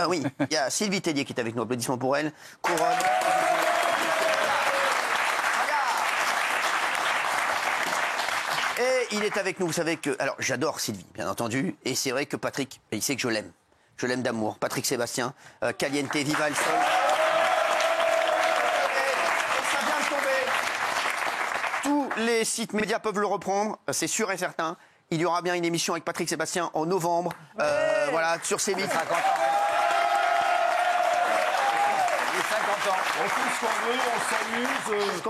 Oui, il y a Sylvie Tellier qui est avec nous. Applaudissements pour elle. Couronne. Et il est avec nous, vous savez que... Alors, j'adore Sylvie, bien entendu. Et c'est vrai que Patrick, il sait que je l'aime. Je l'aime d'amour. Patrick Sébastien, Caliente, Viva el Sol. Et ça vient de tomber. Tous les sites médias peuvent le reprendre, c'est sûr et certain. Il y aura bien une émission avec Patrick Sébastien en novembre. Voilà, sur C8. 50 ans. On fait ce qu'on veut, on s'amuse.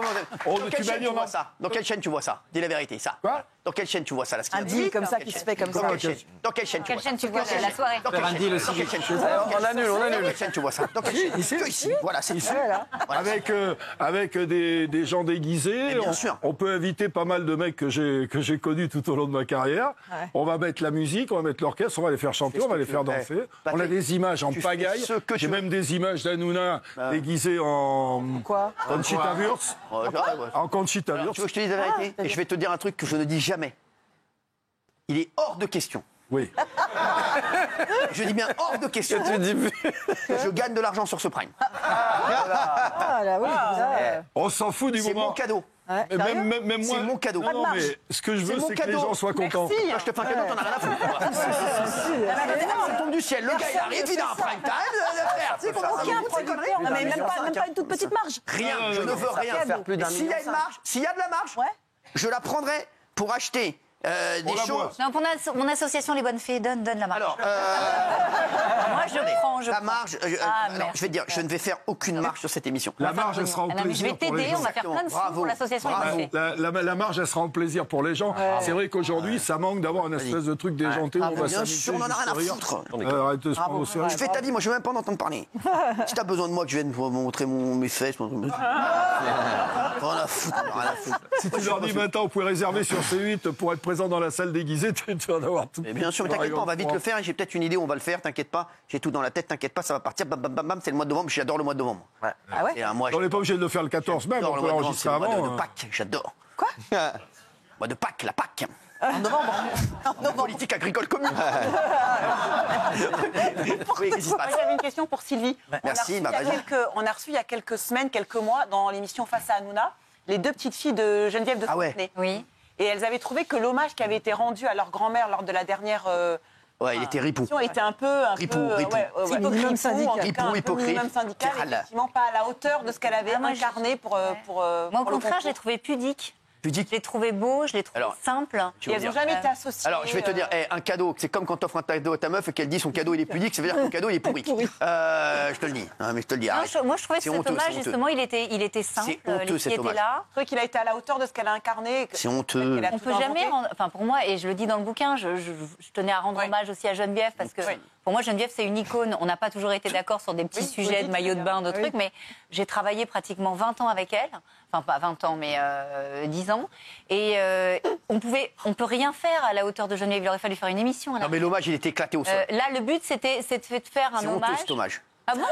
Dans quelle chaîne tu vois ça? Dans quelle chaîne tu vois ça? Dis la vérité, ça. Quoi? Dans quelle chaîne tu vois ça, là, Un deal comme ça qui se fait comme ça. Dans quelle chaîne tu vois ça? la soirée? Dans quelle chaîne? Dans quelle chaîne tu vois ça? On annule. Dans quelle chaîne tu vois ça? Dans quelle chaîne? Ici. Voilà, c'est ici. Avec des gens déguisés. Bien sûr. On peut inviter pas mal de mecs que j'ai connus tout au long de ma carrière. Ouais. On va mettre la musique, on va mettre l'orchestre, on va les faire chanter, on va les faire danser. On a des images en pagaille. J'ai même des images d'Hanouna déguisée en Quoi? Conchita Wurst. En Conchita Tu veux Wurst. que je te dise la vérité? Et je vais te dire un truc que je ne dis jamais. Il est hors de question. Oui. Je dis bien hors de question. Que je gagne de l'argent sur ce prime. Ah là oui, là, On s'en fout du C'est moment. mon cadeau. ouais, Mais sérieux même moi. C'est mon cadeau. Non, non, mais ce que je veux, mon c'est que les cadeau. gens soient contents. Merci. Je te fais un cadeau, t'en as rien à foutre. Ça tombe du ciel. Le gars, il arrive, il a un prime time. Tu sais comment ça Aucun coûte, ces conneries? producteur, non, mais même pas une toute petite marge. Rien, je ne veux rien faire. S'il y a une marge, s'il y a de la marge, Ouais. je la prendrai pour acheter des la boit. choses. Non, pour mon association Les Bonnes Fées, donne la marge. Alors, moi, je prends. la marge, alors, merci. je vais te dire, je ne vais faire aucune marge sur cette émission. La marge, elle sera en Ah non, mais je vais plaisir pour les t'aider, on gens. va faire plein de sous Bravo. pour l'association Les Bravo. Bonnes Fées. La marge, elle sera en plaisir pour les gens. C'est vrai qu'aujourd'hui, ça manque d'avoir une espèce de truc déjanté où on va Bien s'amuser. sûr, on en a rien à juste foutre. rire. Arrête de se prendre au sérieux. Je fais ta vie, moi je veux même pas en entendre parler. Si t'as besoin de moi que je vienne vous montrer mes fesses, rien à foutre, rien à foutre. Si tu leur dis maintenant, vous pouvez réserver sur C8 pour être présent dans la salle déguisée, tu vas en avoir tout. Mais bien sûr, mais t'inquiète pas, on va vite le faire. J'ai peut-être une idée, on va le faire, t'inquiète pas. J'ai tout dans la tête, t'inquiète pas, ça va partir. Bam, bam, bam, bam, c'est le mois de novembre, j'adore le mois de novembre. Ah ouais? Et un mois, On n'est pas obligé de le faire le 14 même, j'adore on le peut mois de novembre, l'enregistrer c'est le mois avant. de Pâques, j'adore. Quoi? Mois de Pâques, la Pâques. En novembre. Politique agricole commune. Oui, qu'est-ce qui se Moi, passe? j'avais une question pour Sylvie. Merci, bah, vas-y. On a reçu il y a quelques semaines, quelques mois, dans l'émission Face à Hanouna, les deux petites filles de Geneviève de Ah ouais. Fontenay. Oui. Et elles avaient trouvé que l'hommage qui avait été rendu à leur grand-mère lors de la dernière Ouais, il était ripou. émission était un peu Ripou. Minimum syndical. Hypocrite. Minimum syndical, Râle. effectivement pas à la hauteur de ce qu'elle avait moi, incarné pour Moi, au contraire, je l'ai trouvé pudique. Pudique. Je l'ai trouvé beau, je l'ai trouvé Alors, simple. tu Et veux elles n'ont dire. jamais été associées. Alors, je vais te dire, un cadeau, c'est comme quand t'offres un cadeau à ta meuf et qu'elle dit son cadeau il est pudique, ça veut dire que ton cadeau il est pourri. Je te le dis, hein, mais je te le dis. Non, arrête. moi, je trouvais que C'est cet honteux, hommage, c'est honteux. justement, il était simple. C'est honteux, Les filles cet étaient hommage. là. Je trouvais qu'il a été à la hauteur de ce qu'elle a incarné. C'est honteux. On peut jamais rendre, enfin pour moi, et je le dis dans le bouquin, je tenais à rendre Oui. hommage aussi à Geneviève parce que Oui. pour moi Geneviève c'est une icône. On n'a pas toujours été d'accord sur des petits Oui, sujets de maillot de bain, de Oui. trucs, mais j'ai travaillé pratiquement 20 ans avec elle, enfin pas 20 ans mais 10 ans, et on peut rien faire à la hauteur de Geneviève. Il aurait fallu faire une émission. Là, Non, mais l'hommage il était éclaté au sol. Là le but c'est de faire un C'est honteux hommage. cet hommage. Ah bon?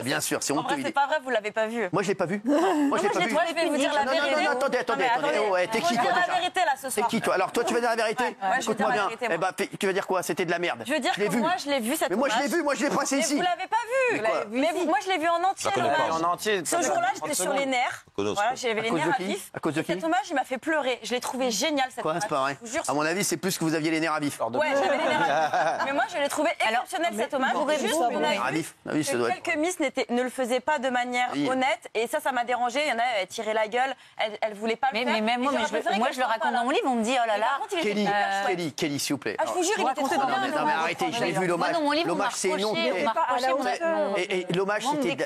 Bien sûr, c'est En honteux. vrai, il c'est est- pas vrai, vous l'avez pas vu. Moi je l'ai pas vu. Moi je l'ai pas vu. Moi, je vais vous dire la Non, non, vérité. non, attendez. Non, mais Oh, ouais, t'es Faut qui dire toi la déjà? vérité là ce C'est soir. qui toi? Alors toi tu veux dire la vérité? Ouais, je veux dire Écoute-moi la bien. vérité, Eh moi. ben, tu vas dire quoi? C'était de la merde. Je veux dire Je l'ai que vu. moi, je l'ai vu cette Mais moi je l'ai vu, moi je l'ai passé Mais ici. vous l'avez pas vu. quoi Moi, je l'ai vu en entier. l'hommage. En entier. Ce jour-là, j'étais sur les nerfs. Voilà, j'avais les cause nerfs de à qui? vif. À cause de qui? Cet hommage, il m'a fait pleurer. Je l'ai trouvé génial cette Quoi? hommage. C'est pas vrai. Je vous jure. À mon avis, c'est plus que vous aviez les nerfs à vif. Ouais, j'avais les nerfs à vif. Mais moi, je l'ai trouvé exceptionnel cet hommage. Juste, ça, on a À vu vif. Ah oui, ça que doit être. quelques Miss ne le faisaient pas de manière Oui. honnête. Et ça m'a dérangé. Il y en a, elle tirait la gueule. Elle voulait pas le faire. Mais même moi, Et j'aurais préféré moi qu'elle je le soit raconte pas dans mon là. livre, on me dit oh là Mais là. par contre, il était hyper chouette. Kelly, s'il vous plaît. Ah, je vous jure, il était très Non, bien. mais, non, mais arrêtez, je l'ai vu l'hommage. Moi, dans mon livre, on m'a L'hommage, c'est une honte. reproché, on m'a pas à la reproché hauteur. Et l'hommage,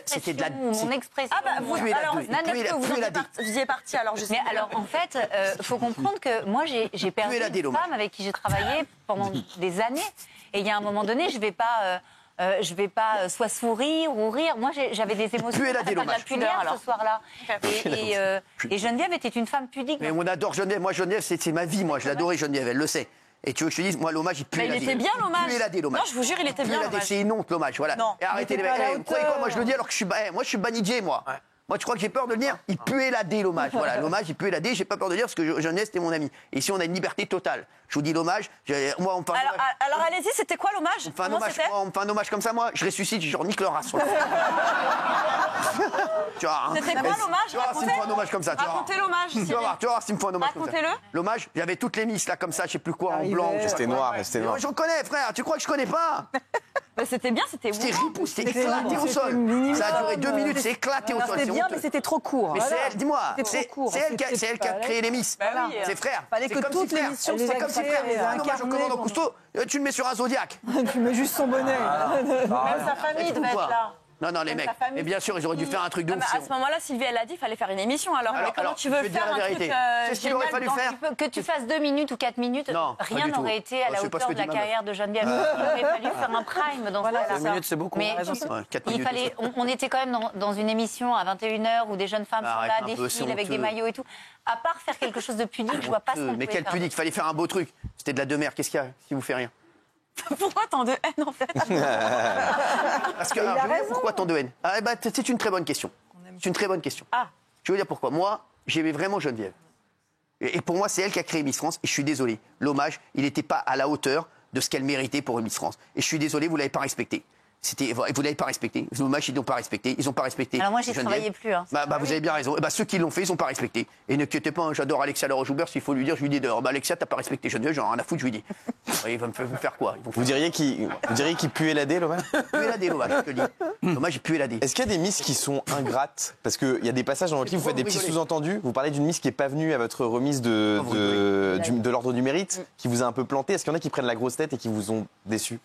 c'était de la. mon expression. Ah bah vous, Puer la alors, douille. Nanette, Puer la- que vous puer la en faisiez partie, alors je sais. Mais alors, en fait, faut comprendre que moi, j'ai perdu la une délome. femme avec qui j'ai travaillé pendant des années. Et il y a un moment donné, je vais pas soit sourire ou rire. Moi, j'avais des émotions. Puer la Pas de délommage. la pudeur ce soir-là. Et Geneviève était une femme pudique. Mais on adore Geneviève. Moi, Geneviève, c'est ma vie. Moi, je l'adorais, Geneviève. Elle le sait. Et tu veux que je te dise, moi, l'hommage, il pue Mais la il dé. était bien l'hommage. Puer la dé, l'hommage. Non, je vous jure, il était Puer bien la dé, l'hommage. c'est une honte, l'hommage. Voilà. Non. Et arrêtez les Il était mecs. pas à la Vous croyez quoi? hauteur. Moi, je le dis alors que je suis. Moi, je suis banijé, moi. Moi, tu crois que j'ai peur de le dire? Il puait la D, l'hommage. Voilà, l'hommage, il puait la D. J'ai pas peur de le dire parce que Jeunesse, c'était mon ami. Et ici, on a une liberté totale. Je vous dis l'hommage. Moi, on parle. Alors allez-y, c'était quoi l'hommage? On me fait un hommage comme ça, moi, je ressuscite, je nique leur race. Tu vois, hein. C'était quoi l'hommage? Tu vois, s'il me faut un hommage comme ça. Racontez l'hommage. Tu vas voir s'il me faut un hommage comme ça. Racontez-le. L'hommage, il y avait toutes les misses là comme ça, je sais plus quoi, en blanc. C'était noir, Mais moi, j'en connais, frère. Tu crois que je connais pas? C'était bien, c'était ripou, c'était éclaté au sol. Ça a duré 2 minutes, c'est éclaté au sol. C'était bien, mais c'était trop court. Mais c'est elle, dis-moi, C'était trop court. c'est elle qui a créé les Miss. C'est frère. Fallait C'est que comme toutes si, les frère, missions c'est soient comme si frère, créées, un hommage au commandant Cousteau, tu le mets sur un Zodiac. Tu mets juste son bonnet. Même sa famille devait être là. Non, les mecs. Mais bien sûr, ils auraient dû faire un truc de ouf. À ce moment-là, Sylvie, elle a dit qu'il fallait faire une émission. Alors comment tu veux je vais dire faire la un truc vérité. C'est ce qu'il aurait fallu faire. Que tu fasses 2 minutes ou 4 minutes, Non, pas rien du tout. n'aurait été à la C'est pas ce hauteur que de la dit ma carrière de Geneviève. Il aurait fallu faire un prime dans ce cas-là. 2 minutes, c'est beaucoup. Mais Ouais, 4 il minutes, fallait, on était quand même dans une émission à 21h où des jeunes femmes sont Arrête là, un peu, c'est défilent avec des honteux. maillots et tout. À part faire quelque chose de pudique, je vois pas ce qu'on Mais pouvait quel faire. pudique, il fallait faire un beau truc. C'était de la demeure, qu'est-ce qu'il y a si vous faites rien? Pourquoi tant de haine en fait? Parce que, alors, je vais vous dire pourquoi tant de haine. C'est une très bonne question. C'est une très bonne question. Je vais vous dire pourquoi. Moi, j'aimais vraiment Geneviève. Et pour moi, c'est elle qui a créé Miss France. Et je suis désolé. L'hommage, il n'était pas à la hauteur de ce qu'elle méritait pour une Miss France. Et je suis désolé, vous ne l'avez pas respecté. Vous l'avez pas respecté. L'hommage, ils l'ont pas respecté. Ils n'ont pas respecté. Alors moi, j'y Geneviève. travaillais plus. Hein. Vous avez bien raison. Ceux qui l'ont fait, ils n'ont pas respecté. Et ne quittez pas, hein, j'adore Alexia Laroche-Joubert. S'il faut lui dire, je lui dis Alexia, t'as pas respecté Geneviève, j'en ai rien à foutre, je lui dis. Il va me faire quoi? Vous diriez qu'il puait la D, l'hommage? Puer la D, l'hommage, je te le dis. L'hommage, il puait la D. Est-ce qu'il y a des Miss qui sont ingrates? Parce qu'il y a des passages dans votre livre, vous faites des petits sous-entendus. Vous parlez d'une Miss qui n'est pas venue à votre remise de l'ordre du mérite, qui vous a un peu planté. Est-ce qu'il y en a qui prennent la grosse tête et qui vous ont déçu?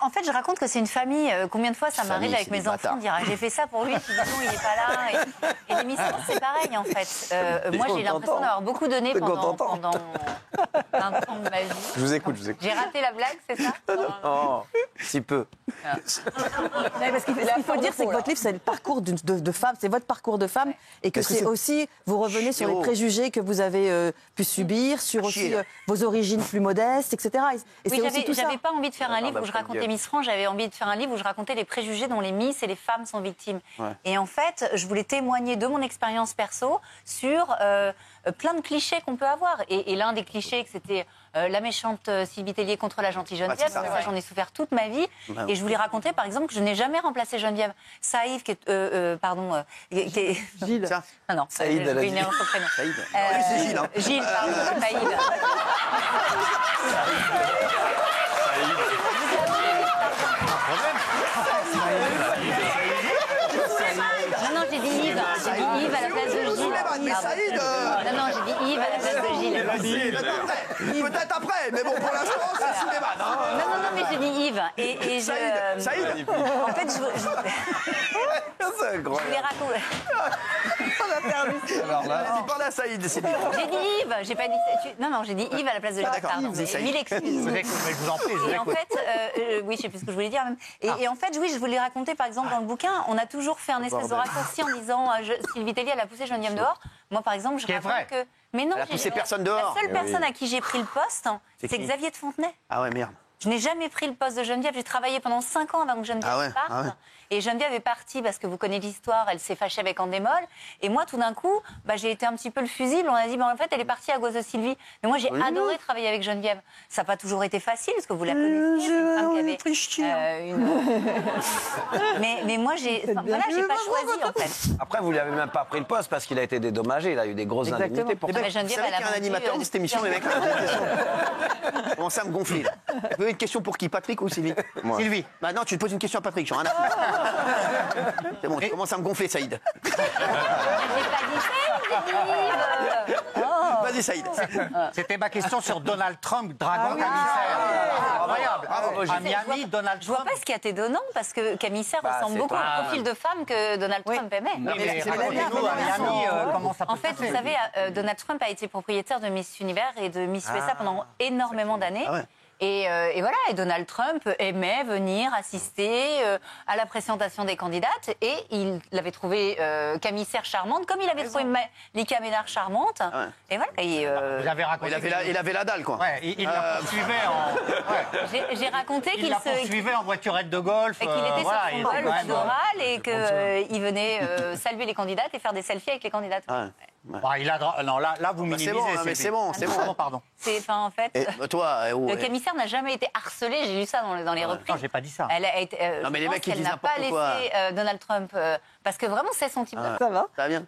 En fait, je raconte que c'est une famille. Combien de fois ça m'arrive avec c'est mes des enfants bâtards. de dire j'ai fait ça pour lui, puis non, il n'est pas là. Et l'émission, c'est pareil en fait. Moi, j'ai l'impression d'avoir beaucoup donné pendant 20 ans de ma vie. Je vous écoute. J'ai raté la blague, c'est ça? Oh, si peu. Parce qu'il faut dire, c'est que votre livre, c'est le parcours de femme, c'est votre parcours de femme, et que c'est aussi, vous revenez sur les préjugés que vous avez pu subir, sur aussi vos origines plus modestes, etc. Et Oui, c'est aussi tout ça. j'avais pas envie de faire un livre où je racontais Miss France, j'avais envie de faire un livre où je racontais les préjugés dont les Miss et les femmes sont victimes. Et en fait, je voulais témoigner de mon expérience perso sur plein de clichés qu'on peut avoir. Et l'un des clichés, que c'était la méchante Sylvie Tellier contre la gentille Geneviève. Ça, j'en ai souffert toute ma vie. Et je voulais raconter, par exemple, que je n'ai jamais remplacé Geneviève. Saïd, qui est... Gilles. Ah non, Saïd, je vais énerver son prénom. Saïd. C'est Gilles, hein. Gilles, pardon, Saïd. Non, j'ai dit Yves. J'ai dit Yves à la place de Gilles. Mais Saïd Non, j'ai dit Yves à la place de Gilles. Peut-être après, mais bon, pour l'instant, c'est Suleiman. Non, mais j'ai dit Yves. Et Saïd. En fait, je voulais raconter. Vas-y, parle à Saïd, c'est bien. J'ai dit Yves. J'ai pas dit. Non, j'ai dit Yves à la place de Gilles. d'accord, Pardon, Yves, c'est Saïd. mille excuses. Je vous en prie, je Et en fait, oui, je sais plus ce que je voulais dire même. Et en fait, oui, je voulais raconter, par exemple, dans le bouquin, on a toujours fait un espèce de raccourci en disant Sylvie Tellier, elle a poussé Geneviève dehors. Moi, par exemple, je raconte que. Mais non, Elle a poussé personne dehors. La seule personne à qui j'ai pris le poste, c'est qui Xavier de Fontenay. Ah ouais, merde. Je n'ai jamais pris le poste de Geneviève. J'ai travaillé pendant 5 ans avant que Geneviève parte. Ah ouais. Et Geneviève est partie parce que vous connaissez l'histoire, elle s'est fâchée avec Andémol. Et moi, tout d'un coup, j'ai été un petit peu le fusible. On a dit, en fait, elle est partie à cause de Sylvie. Mais moi, j'ai adoré travailler avec Geneviève. Ça n'a pas toujours été facile, parce que vous la connaissez. C'est une femme qui avait mais moi, j'ai pas choisi, en fait. Après, vous lui avez même pas pris le poste parce qu'il a été dédommagé. Il a eu des grosses indemnités pour ça. Mais Vous Geneviève, savez elle a qu'il y a un vendu, animateur de cette émission, les mecs. Commencez à me gonfler, là. Vous avez une question pour qui, Patrick ou Sylvie? Sylvie. Maintenant, tu te poses une question à Patrick, j'en ai rien à foutre. C'est bon, tu commences à me gonfler, Saïd. J'ai pas dit ça, j'ai dit Yves. Vas-y, Saïd. C'était ma question sur Donald Trump, dragon commissaire. Incroyable. À Miami, Donald Je vois Trump. pas ce qui est étonnant, parce que Camille ressemble beaucoup au profil de femme que Donald Trump aimait. Oui, mais racontez-nous à Miami comment ça peut En fait, vous savez, Donald Trump a été propriétaire de Miss Univers et de Miss USA pendant énormément d'années. Et voilà, et Donald Trump aimait venir assister à la présentation des candidates et il l'avait trouvée commissaire charmante, comme il avait trouvé Lika Ménard charmante. Ouais. Et voilà. Et, Vous avez raconté. Il avait la dalle, quoi. Ouais, il la poursuivait en. Ouais. j'ai raconté Il la poursuivait en voiturette de golf. Et qu'il était voilà, sur il son était vol quand même, oral et qu'il venait saluer les candidates et faire des selfies avec les candidates. Ouais. Bon, il a non, là vous minimisez. C'est bon, c'est bon. Pardon. En fait, Toi, le commissaire n'a jamais été harcelé. J'ai lu ça dans les reprises. Non, j'ai pas dit ça. Elle a été, Non, mais les mecs, ils disent n'a pas n'importe quoi. laissé Donald Trump parce que vraiment c'est son type de. Ça va? Ça va bien.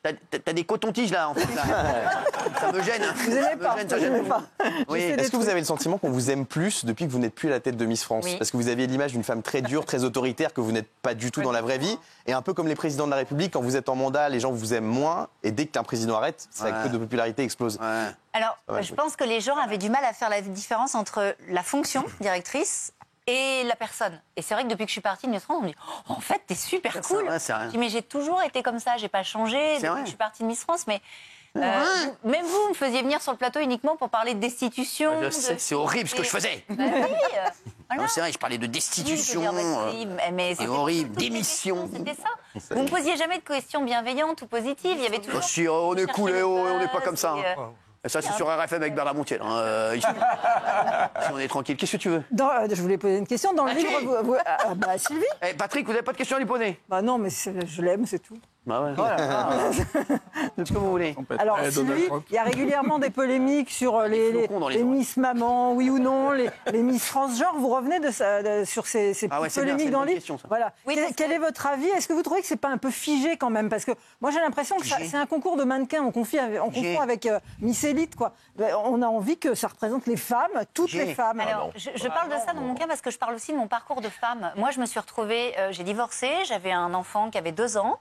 T'as des cotons-tiges là, en fait. Là. Ça me gêne. Vous aimez pas? Ça gêne pas. Oui. Est-ce que vous avez le sentiment qu'on vous aime plus depuis que vous n'êtes plus à la tête de Miss France? Oui. Parce que vous aviez l'image d'une femme très dure, très autoritaire, que vous n'êtes pas du tout dans la vraie vie. Et un peu comme les présidents de la République, quand vous êtes en mandat, les gens vous aiment moins. Et dès qu'un président arrête, sa queue de popularité explose. Ouais. Alors, je pense que les gens avaient du mal à faire la différence entre la fonction directrice et la personne. Et c'est vrai que depuis que je suis partie de Miss France, on me dit oh, en fait, t'es super cool. Vrai, c'est rien. Je dis, mais j'ai toujours été comme ça, j'ai pas changé depuis que je suis partie de Miss France. Mais même vous me faisiez venir sur le plateau uniquement pour parler de destitution. Je sais, c'est horrible ce que je faisais. Bah oui, voilà. Non, c'est vrai, je parlais de destitution. Mais c'est horrible, démission. C'était ça. Vous me posiez jamais de questions bienveillantes ou positives. Il y avait toujours. Si, on est cool, on n'est pas comme ça. Et ça, c'est sur RFM avec Bernard Montiel. Ici, on est tranquille. Qu'est-ce que tu veux? Je voulais poser une question. Dans le livre, Sylvie. Patrick, vous n'avez pas de questions à lui poser? Bah non, mais je l'aime, c'est tout. Bah ouais. Ce que vous voulez. Alors, Sylvie, il y a régulièrement des polémiques sur les Miss Maman, oui ou non, les Miss France. Genre, vous revenez sur ces polémiques dans le livre. Voilà. Oui, quel est votre avis? Est-ce que vous trouvez que c'est pas un peu figé quand même? Parce que moi, j'ai l'impression que c'est un concours de mannequins. On confond avec Miss Élite, quoi. On a envie que ça représente les femmes, toutes les femmes. Alors, je parle de ça dans mon cas parce que je parle aussi de mon parcours de femme. Moi, je me suis retrouvée, j'ai divorcé, j'avais un enfant qui avait 2 ans.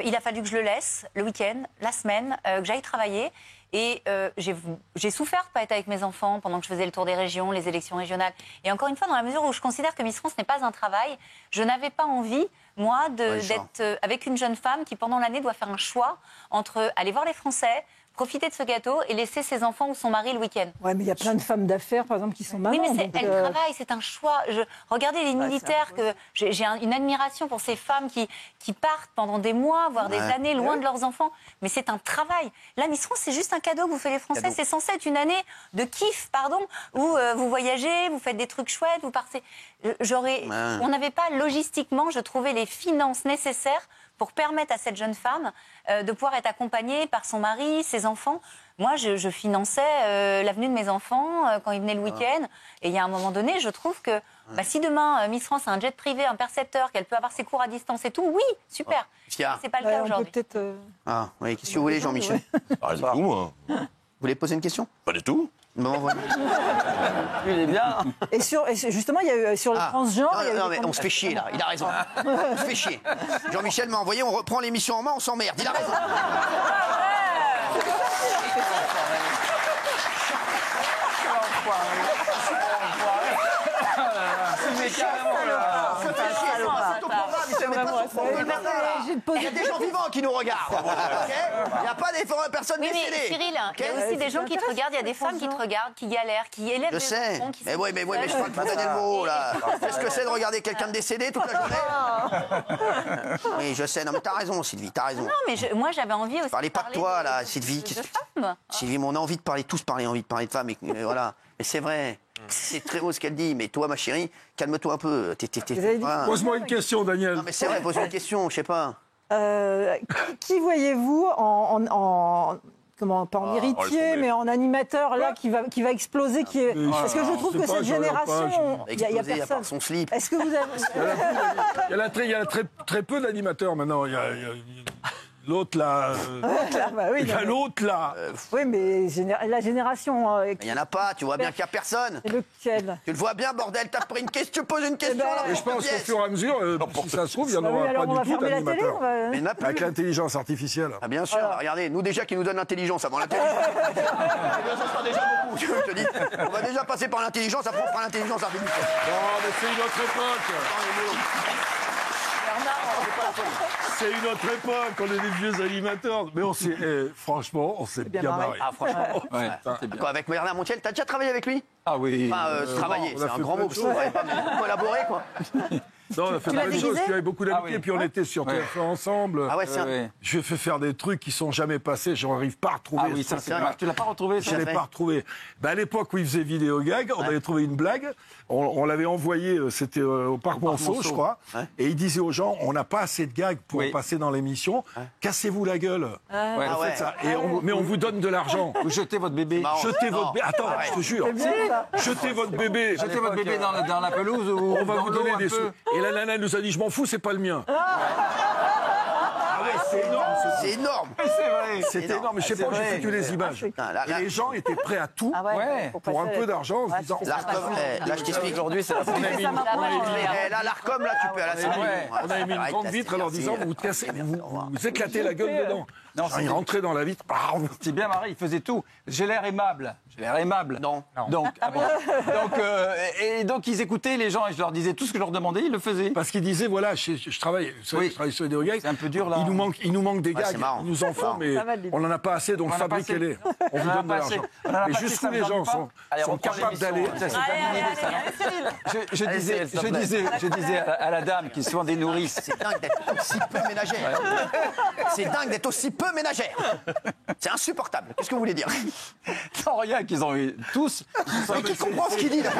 Il a fallu que je le laisse le week-end, la semaine, que j'aille travailler. Et j'ai souffert de ne pas être avec mes enfants pendant que je faisais le tour des régions, les élections régionales. Et encore une fois, dans la mesure où je considère que Miss France n'est pas un travail, je n'avais pas envie, moi, d'être avec une jeune femme qui, pendant l'année, doit faire un choix entre aller voir les Français, profiter de ce gâteau et laisser ses enfants ou son mari le week-end. Ouais, mais il y a plein de femmes d'affaires, par exemple, qui sont mamans. Oui, mais elles travaillent, c'est un choix. Regardez les militaires, j'ai une admiration pour ces femmes qui partent pendant des mois, voire des années, loin de leurs enfants. Mais c'est un travail. La Miss France, c'est juste un cadeau que vous faites les Français. C'est censé être une année de kiff, où vous voyagez, vous faites des trucs chouettes, vous partez. On n'avait pas logistiquement, je trouvais, les finances nécessaires pour permettre à cette jeune femme de pouvoir être accompagnée par son mari, ses enfants. Moi, je finançais l'avenue de mes enfants quand ils venaient le week-end. Et il y a un moment donné, je trouve que si demain, Miss France a un jet privé, un percepteur, qu'elle peut avoir ses cours à distance et tout, oui, super. C'est pas le cas aujourd'hui. Ah, oui, qu'est-ce que vous voulez, Jean-Michel? Pas du tout, moi. Vous voulez poser une question? Pas du tout. Non, voilà. Il est bien. Et justement, il y a eu sur le transgenre. Non, mais on se fait chier, là. Il a raison. On se fait chier. Jean-Michel m'a envoyé, on reprend l'émission en main, on s'emmerde. Il a raison. Il y a des gens vivants qui nous regardent. Il n'y a pas des personnes décédées. Mais Cyril, il y a aussi des gens qui te regardent, il y a des femmes qui te regardent, qui galèrent, qui élèvent des enfants. Mais oui, mais je parle pas de Daniel là. Qu'est-ce que c'est de regarder quelqu'un de décédé toute la journée? Oui, je sais. Non, mais t'as raison, Sylvie, t'as raison. Non, mais moi, j'avais envie aussi. Parlez pas de toi, là, Sylvie. De femmes. Sylvie, on a envie de parler, envie de parler de femmes. Voilà. Mais c'est vrai. C'est très beau ce qu'elle dit, mais toi, ma chérie, calme-toi un peu. Pose-moi une question, Daniel. Non, mais c'est vrai, pose une question, je sais pas. Qui voyez-vous pas en héritier, mais en animateur là qui va exploser, parce que je trouve que cette génération, il y a personne. Son slip. Est-ce que vous avez il y a très peu d'animateurs maintenant. Il y a l'autre là. Il y a l'autre là. Oui, mais la génération. Il n'y en a pas, tu vois bien qu'il n'y a personne. Et lequel? Tu le vois bien, bordel, t'as pris une question, tu poses une question. Et je pense qu'au fur et à mesure, si ça se trouve, il n'y en aura pas du tout d'animateurs. Avec l'intelligence artificielle. Ah, bien sûr, regardez, nous déjà qui nous donne l'intelligence avant l'intelligence. Ça sera déjà beaucoup, je te dis. On va déjà passer par l'intelligence, après on fera l'intelligence artificielle. Non, mais c'est une autre époque. C'est une autre époque, on est des vieux animateurs. Mais franchement, on s'est bien marré. Ah, franchement. Quoi, avec Bernard Montiel, t'as déjà travaillé avec lui? Ah oui. Travailler, c'est un grand mot, parce qu'on n'avait pas collaboré, quoi. Non, on a fait plein de choses, puis il y avait beaucoup d'amitié, puis on était sur TF1 ensemble. Ah ouais, c'est Je fais faire des trucs qui sont jamais passés, je n'arrive pas à retrouver. Ah oui, ça c'est vrai. Tu l'as pas retrouvé, ça? Je l'ai pas retrouvé. À l'époque où il faisait vidéo gag, on avait trouvé une blague, on l'avait envoyé, c'était au Parc Monceau, je crois, et il disait aux gens, on n'a pas assez de gags pour passer dans l'émission, cassez-vous la gueule. Faites ça. Mais on vous donne de l'argent. Vous jetez votre bébé. Jetez votre bébé. Attends, je te jure. Jetez votre bébé. Jetez votre bébé dans la pelouse ou on va vous donner des sous. Et la nana nous a dit, je m'en fous, c'est pas le mien. C'est énorme. C'est énorme. C'est vrai. C'était énorme, mais je sais pas, j'ai fait que les images. Et les gens étaient prêts à tout pour un peu d'argent en se disant... Là, je t'explique. Aujourd'hui, c'est la Là, l'Arcom, là, tu peux à la salle. On avait mis une grande vitre en leur disant, vous éclatez la gueule dedans. Non, il rentrait dans la vitre. C'est bien marré, il faisait tout. J'ai l'air aimable. Non. Donc, donc ils écoutaient les gens et je leur disais tout ce que je leur demandais, ils le faisaient. Parce qu'ils disaient, voilà, je travaille sur des gags. C'est un peu dur là. Il nous manque des gags, ils nous en font, mais on n'en a pas assez, donc fabriquez-les. On vous donne de l'argent. Mais jusqu'où les gens sont capables d'aller. Je disais à la dame qui souvent des nourrices. C'est dingue d'être aussi peu ménagère. C'est dingue d'être aussi peu ménagère. C'est insupportable. Qu'est-ce que vous voulez dire? Non, rien qu'ils ont eu tous. Mais qui comprend ce qu'il dit là?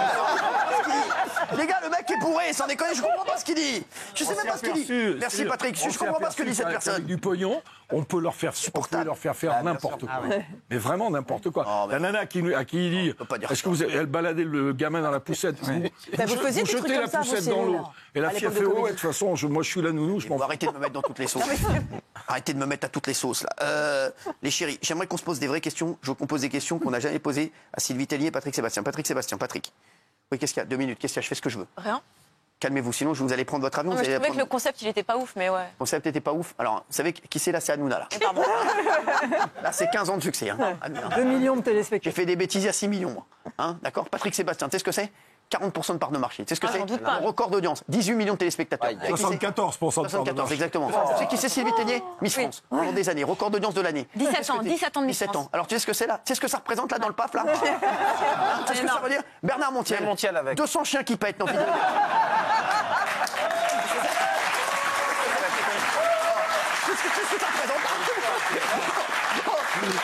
Les gars, le mec est bourré, sans déconner, je comprends pas ce qu'il dit. Je sais même pas ce qu'il dit. Merci Patrick, je comprends pas ce que dit cette personne. Avec du pognon, on peut leur faire supporter, leur faire faire n'importe quoi. Mais vraiment n'importe quoi. La nana à qui il dit, est-ce que elle baladait le gamin dans la poussette? Vous jetez la poussette dans l'eau. Et la fille a fait, ouais, de toute façon, moi je suis la nounou, je m'en fous. Arrêtez de me mettre dans toutes les sauces. Arrêtez de me mettre à toutes les sauces là. Les chéris, j'aimerais qu'on se pose des vraies questions. Je veux qu'on pose des questions qu'on n'a jamais posées à Sylvie Tellier et Patrick Sébastien. Patrick. Oui, qu'est-ce qu'il y a? 2 minutes, qu'est-ce qu'il y a? Je fais ce que je veux. Rien. Calmez-vous, sinon vous allez prendre votre avion. Non, je trouvais que le concept, il était pas ouf, mais ouais. Le concept était pas ouf. Alors, vous savez qui c'est là? C'est Hanouna, là. Pardon. Là, c'est 15 ans de succès. Hein. 2 millions de téléspectateurs. J'ai fait des bêtises il y a 6 millions, moi. Hein, d'accord? Patrick Sébastien, tu sais ce que c'est? 40% de part de marché. Tu sais ce que c'est? Un record d'audience. 18 millions de téléspectateurs. 74% de part de marché. Exactement. Tu sais qui c'est Sylvie Tellier? Miss France. Pendant des années. Record d'audience de l'année. 17 ans de Miss France. 17 ans. Alors tu sais ce que c'est là? Tu sais ce que ça représente là dans le PAF là? Tu sais ce que ça veut dire? Bernard Montiel. avec 200 chiens qui pètent. Non,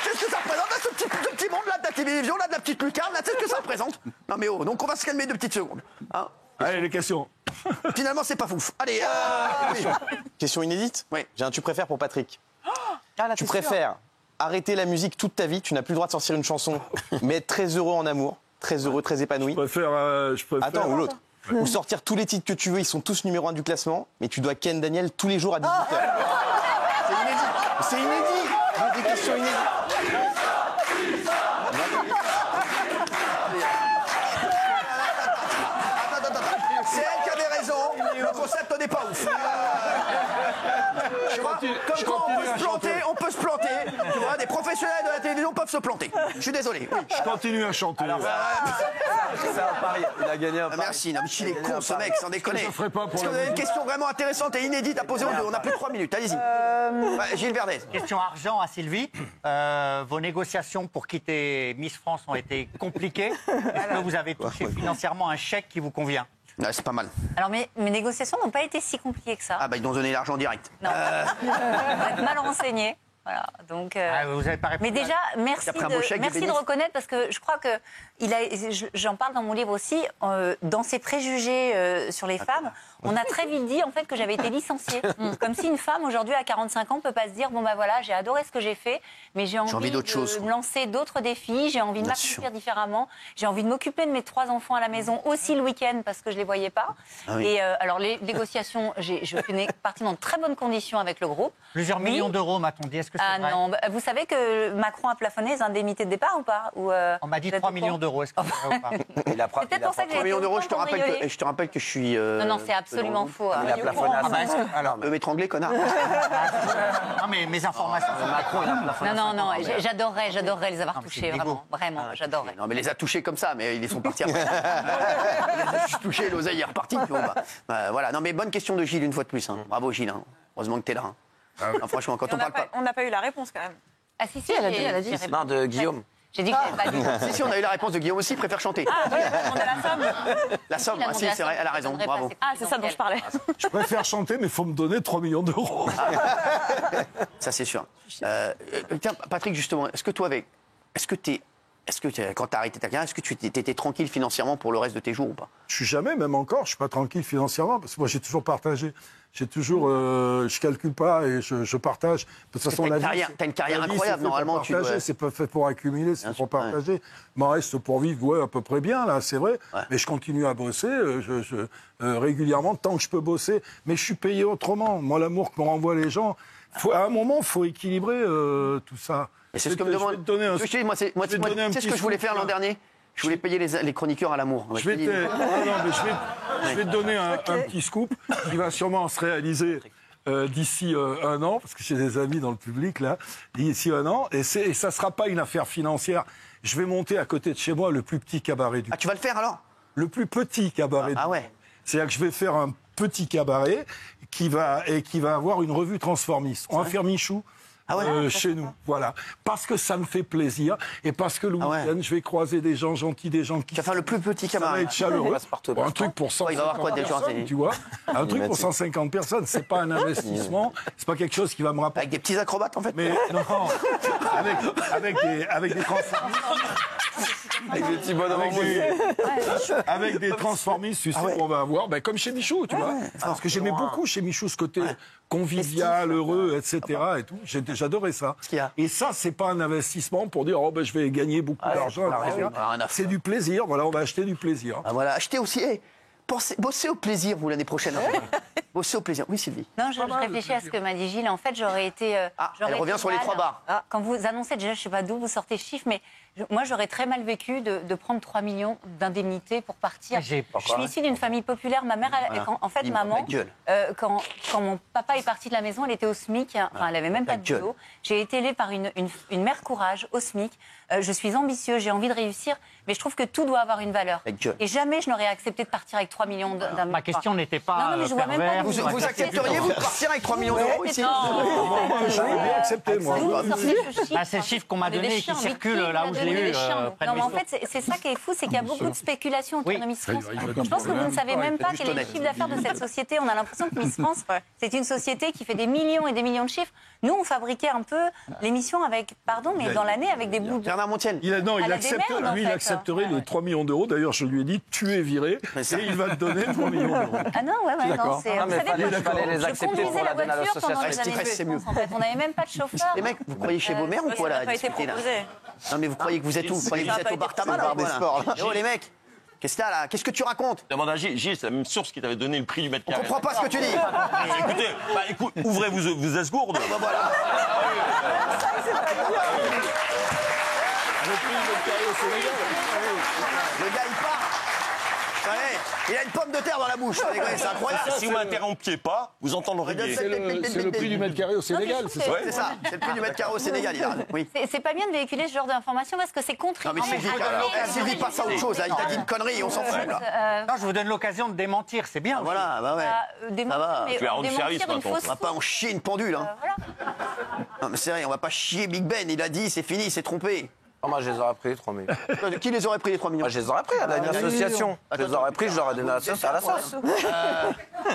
Qu'est-ce que ça représente là, ce petit monde là de la télévision, là de la petite lucarne, là, tu sais ce que ça représente? Non mais oh, donc on va se calmer 2 petites secondes. Hein? Allez, les questions. Finalement, c'est pas fouf. Allez, question inédite? Oui. J'ai un tu préfères pour Patrick. Tu préfères arrêter la musique toute ta vie, tu n'as plus le droit de sortir une chanson, mais être très heureux en amour, très heureux, très épanoui. Je préfère. Attends, ou l'autre. Ou sortir tous les titres que tu veux, ils sont tous numéro 1 du classement, mais tu dois Ken Daniel tous les jours à 18h. C'est inédit. Des questions inédites. C'est elle qui avait raison. Le concept n'est pas ouf. On peut se planter. Tu vois, des professionnels de la télévision peuvent se planter. Je suis désolé. Oui. Je continue à chanter. C'est un pari. Il a gagné un pari. Merci. Non, mais il est con, ce mec, sans déconner. Je ferai pas pour Est-ce que vous avez une question vraiment intéressante et inédite à poser aux deux? On n'a plus que 3 minutes. Allez-y. Gilles Verdez. Question argent à Sylvie. Vos négociations pour quitter Miss France ont été compliquées. Est-ce que vous avez touché financièrement un chèque qui vous convient? Ouais, c'est pas mal. Alors mes négociations n'ont pas été si compliquées que ça. Ah bah ils ont donné l'argent direct. Non. Vous êtes mal renseigné. Voilà, donc. Vous avez pas répondu. Mais déjà, merci de reconnaître parce que je crois que j'en parle dans mon livre aussi. Dans ses préjugés sur les femmes, on a très vite dit en fait que j'avais été licenciée. Comme si une femme aujourd'hui à 45 ans peut pas se dire bon bah voilà, j'ai adoré ce que j'ai fait, mais j'ai envie de me lancer d'autres défis, j'ai envie de m'accomplir différemment, j'ai envie de m'occuper de mes 3 enfants à la maison aussi le week-end parce que je les voyais pas. Et alors les négociations, je fais partie dans de très bonnes conditions avec le groupe. Plusieurs millions d'euros, m'a-t-on dit. Est-ce que c'est vrai? Non, vous savez que Macron a plafonné les indemnités de départ ou pas? On m'a dit 3 millions d'euros. Est-ce que c'est vrai ou pas? C'est peut-être pour ça que j'ai 3 millions d'euros, je te rappelle que je suis... Non, c'est absolument faux. Il a plafonné à 5. Alors, m'étrangler, connard. Non, mais mes informations... Macron, il a plafonné à 5. Non, j'adorerais les avoir touchés, vraiment, j'adorerais. Non, mais les a touchés comme ça, mais ils sont partis après. Il les a juste touchés, l'oseille est reparti. Voilà, non, mais bonne question de Gilles une fois de plus. Bravo Gilles, heureusement que t'es là. Non, franchement, quand on parle pas... On n'a pas eu la réponse quand même. Ah si, elle a dit. Non, de Guillaume. J'ai dit que j'avais pas dit. Si, on a eu la réponse de Guillaume aussi, il préfère chanter. Ah, oui, on a la somme. La somme, Il a demandé la c'est vrai, somme. elle a raison, bravo. Ah, c'est ça dont je parlais. Je préfère chanter, mais il faut me donner 3 millions d'euros. Ça, c'est sûr. Tiens, Patrick, justement, est-ce que toi, quand tu as arrêté ta carrière, est-ce que tu étais tranquille financièrement pour le reste de tes jours ou pas? Je suis jamais, même encore, je suis pas tranquille financièrement, parce que moi j'ai toujours partagé. J'ai toujours, je calcule pas et je partage. De toute façon, t'as une carrière incroyable, normalement. C'est pas fait pour accumuler, c'est pour partager. Ouais. M'en reste pour vivre, ouais, à peu près bien là, c'est vrai. Ouais. Mais je continue à bosser régulièrement tant que je peux bosser. Mais je suis payé autrement. Moi, l'amour que me renvoient les gens, à un moment, il faut équilibrer tout ça. Et c'est ce que me demande. Moi, c'est ce que je voulais faire l'an dernier. Je voulais payer les chroniqueurs à l'amour. Je vais te donner un petit scoop qui va sûrement se réaliser d'ici 1 an, parce que j'ai des amis dans le public, là, d'ici 1 an, et ça ne sera pas une affaire financière. Je vais monter à côté de chez moi le plus petit cabaret du Ah, tu vas le faire alors? Le plus petit cabaret du ouais. C'est-à-dire que je vais faire un petit cabaret qui va avoir une revue transformiste. On va faire Michou. Chez nous, voilà. Parce que ça me fait plaisir et parce que le week-end, je vais croiser des gens gentils, des gens qui... Tu vas faire le plus petit cabaret. Ça va être chaleureux. Un truc pour 150 personnes, tu vois. Un truc pour 150 personnes, c'est pas un investissement, c'est pas quelque chose qui va me rapporter... Avec des petits acrobates, en fait. Mais non, avec des transformistes. Avec des petits bonhommes avec des transformistes, tu sais qu'on va avoir, comme chez Michou, tu vois. Parce que j'aimais beaucoup chez Michou ce côté convivial, heureux, etc. et tout. J'adorais ça. Et ça, c'est pas un investissement pour dire je vais gagner beaucoup d'argent. C'est du plaisir. Voilà, on va acheter du plaisir. Voilà, acheter aussi. Bossez au plaisir, vous, l'année prochaine. Bossez au plaisir. Oui, Sylvie. Non, je réfléchis à ce que m'a dit Gilles. En fait, j'aurais été. Elle revient sur les 3 bars. Quand vous annoncez, déjà, je ne sais pas d'où vous sortez ce chiffre, mais moi, j'aurais très mal vécu de prendre 3 millions d'indemnité pour partir. Je suis issue d'une famille populaire. Ma mère, en fait, maman, quand mon papa est parti de la maison, elle était au SMIC. Enfin, elle n'avait même pas de boulot. J'ai été élevée par une mère courage au SMIC. Je suis ambitieuse, j'ai envie de réussir, mais je trouve que tout doit avoir une valeur. Et jamais je n'aurais accepté de partir avec 3 millions d'un. Ma question n'était pas perverse. Vous accepteriez-vous de partir avec 3 millions d'euros ici? J'aurais bien accepté, moi. C'est le chiffre qu'on m'a donné qui circule là où je l'ai eu. Non, mais en fait, c'est ça qui est fou, c'est qu'il y a beaucoup de spéculation autour de Miss France. Je pense que vous ne savez même pas quel est le chiffre d'affaires de cette société. On a l'impression que Miss France, c'est une société qui fait des millions et des millions de chiffres. Nous, on fabriquait un peu l'émission avec, pardon, mais dans l'année avec des bouts de... Bernard Montiel. Il accepterait les 3 millions d'euros. D'ailleurs, je lui ai dit, tu es viré, et il va te donner 3 millions d'euros. Ah non, non, c'est... Il fallait les accepter pour la donner à l'association. C'est mieux. On n'avait même pas de chauffeur. Les mecs, vous croyez chez vos mères ou quoi, là? Non, mais vous croyez que vous êtes où? Vous croyez que vous êtes au bar tabac, là? Oh, les mecs, qu'est-ce que t'as, là? Qu'est-ce que tu racontes? Demande à Gilles, c'est la même source qui t'avait donné le prix du mètre carré. On comprend pas ce que tu dis. Écoute, ouvrez vos esgourdes. Voilà. Le prix du mètre carré au Sénégal. Le gars, il part. Il a une pomme de terre dans la bouche. C'est incroyable. Si vous m'interrompiez pas, vous entendriez. C'est le prix du mètre carré au Sénégal, c'est ça? C'est ça, c'est le prix du mètre carré au Sénégal. Oui. C'est pas bien de véhiculer ce genre d'informations parce que c'est contraignant. Non, mais Sylvie, passe à autre chose. Là. Il t'a dit une connerie, on s'en fout. Là. Non, je vous donne l'occasion de démentir, c'est bien. Voilà, bah ouais. Démentir, mais tu vas rendre service maintenant. On va pas en chier une pendule. Non, mais c'est vrai, on va pas chier Big Ben. Il a dit, c'est fini, il s'est trompé. Oh, moi, je les aurais pris, les 3 millions. Qui les aurait pris, les 3 millions? Je les aurais pris à une association. Je les aurais pris, je leur ai donné à la sauce.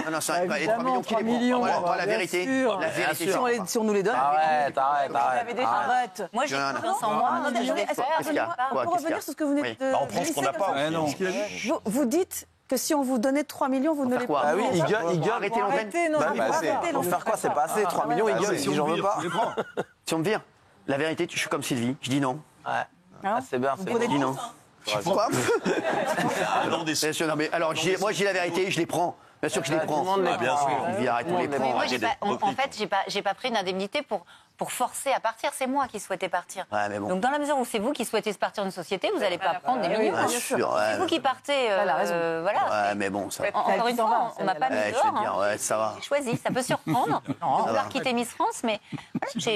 Non, c'est les 3 millions qui les prend. Voilà, la vérité. La vérité. Si on nous les donne. Arrête. Arrête. Moi, j'ai confiance en moi. Pour revenir sur ce que vous venez de... On prend ce qu'on n'a pas. Vous dites que si on vous donnait 3 millions, vous ne les pas. Ah oui, il gueule. Arrêtez l'antenne. Pour faire quoi? C'est pas assez. 3 millions, il gueule. Si j'en veux pas. Si on me vire, la vérité, je suis comme Sylvie. Je dis non. C'est bien. Je dis non. Quoi? Non, mais alors, moi, je dis la vérité, je les prends. Bien sûr que je les prends. Bien sûr. Arrêtons les prendre. En fait, j'ai pas pris une indemnité pour forcer à partir. C'est moi qui souhaitais partir. Ouais, mais bon. Donc, dans la mesure où c'est vous qui souhaitez se partir d'une société, vous n'allez pas prendre des millions. Bien sûr. C'est vous qui partez. Voilà. Ouais, mais bon, ça va. Encore une fois, on m'a pas mis dehors. Je vais dire, ouais, ça va. J'ai choisi. Ça peut surprendre de vouloir quitter Miss France, mais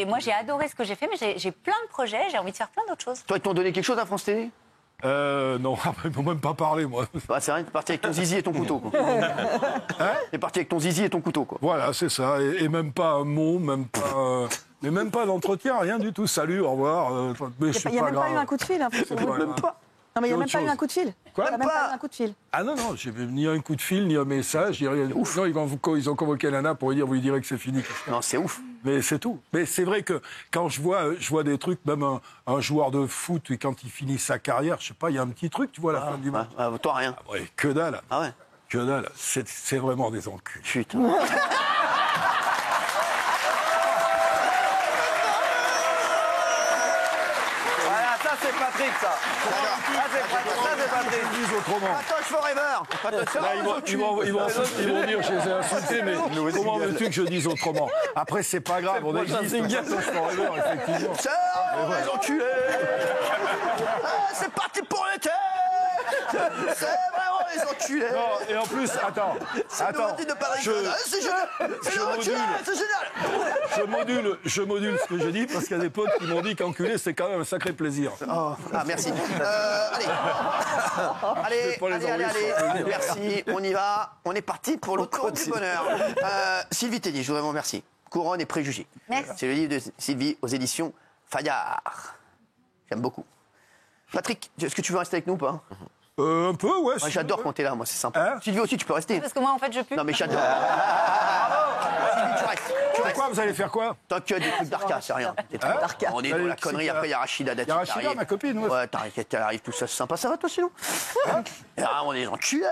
moi, j'ai adoré ce que j'ai fait, mais j'ai plein de projets. J'ai envie de faire plein d'autres choses. Toi, ils t'ont donné quelque chose à France Télé? Non, ils m'ont même pas parlé, moi. Bah, c'est rien, t'es parti avec ton zizi et ton couteau, quoi. T'es parti avec ton zizi et ton couteau, quoi. Voilà, c'est ça. Et même pas un mot, même pas... mais même pas d'entretien, rien du tout. Salut, au revoir. Il n'y a même pas eu un coup de fil. Hein, Même pas. Non, mais il n'y a même pas eu un coup de fil. Quoi? Il n'y a même pas eu un coup de fil. Ah non, non, j'ai ni un coup de fil, ni un message, ni rien. Ouf. Non, ils ont convoqué Nana pour lui dire, vous lui direz que c'est fini. Non, c'est ouf. Mais c'est tout. Mais c'est vrai que quand je vois des trucs, même un joueur de foot, quand il finit sa carrière, je sais pas, il y a un petit truc, tu vois, à la fin du match. Toi, rien. Ah ouais, que dalle. Ah ouais. Que dalle. C'est vraiment des enculs. Putain. Ça, c'est Patrick, ça. Ça, c'est Patrick. Ils disent autrement. Patoche forever. Là, ils vont dire, je les ai insultés, mais comment veux-tu que je dise autrement? Après, c'est pas grave, on existe. Patoche forever, effectivement. Sœur, les enculés. C'est parti pour l'été. C'est vraiment les enculés. Non, et en plus, attends. C'est génial. Je module ce que je dis parce qu'il y a des potes qui m'ont dit qu'enculer, c'est quand même un sacré plaisir. Oh, ah, merci. Allez, merci, on y va. On est parti pour le cours du bonheur. Sylvie Tellier, je voudrais vous remercier. Couronne et préjugés. Merci. C'est le livre de Sylvie aux éditions Fayard. J'aime beaucoup. Patrick, est-ce que tu veux rester avec nous ou pas? Un peu, ouais. Moi, j'adore quand t'es là, moi, c'est sympa. Sylvie aussi, tu peux rester. Parce que moi, en fait, je pue. Non, mais j'adore. Sylvie, tu restes. Pourquoi vous allez faire quoi? Tant que des trucs d'arca, c'est rien. Des trucs d'arca. On est dans la connerie, après il y a Rachida Dati. Il y a Rachida, ma copine, ouais. Ouais, t'arrives, elle arrive, tout ça, c'est sympa. Ça va, toi, sinon? Et on est des enculés.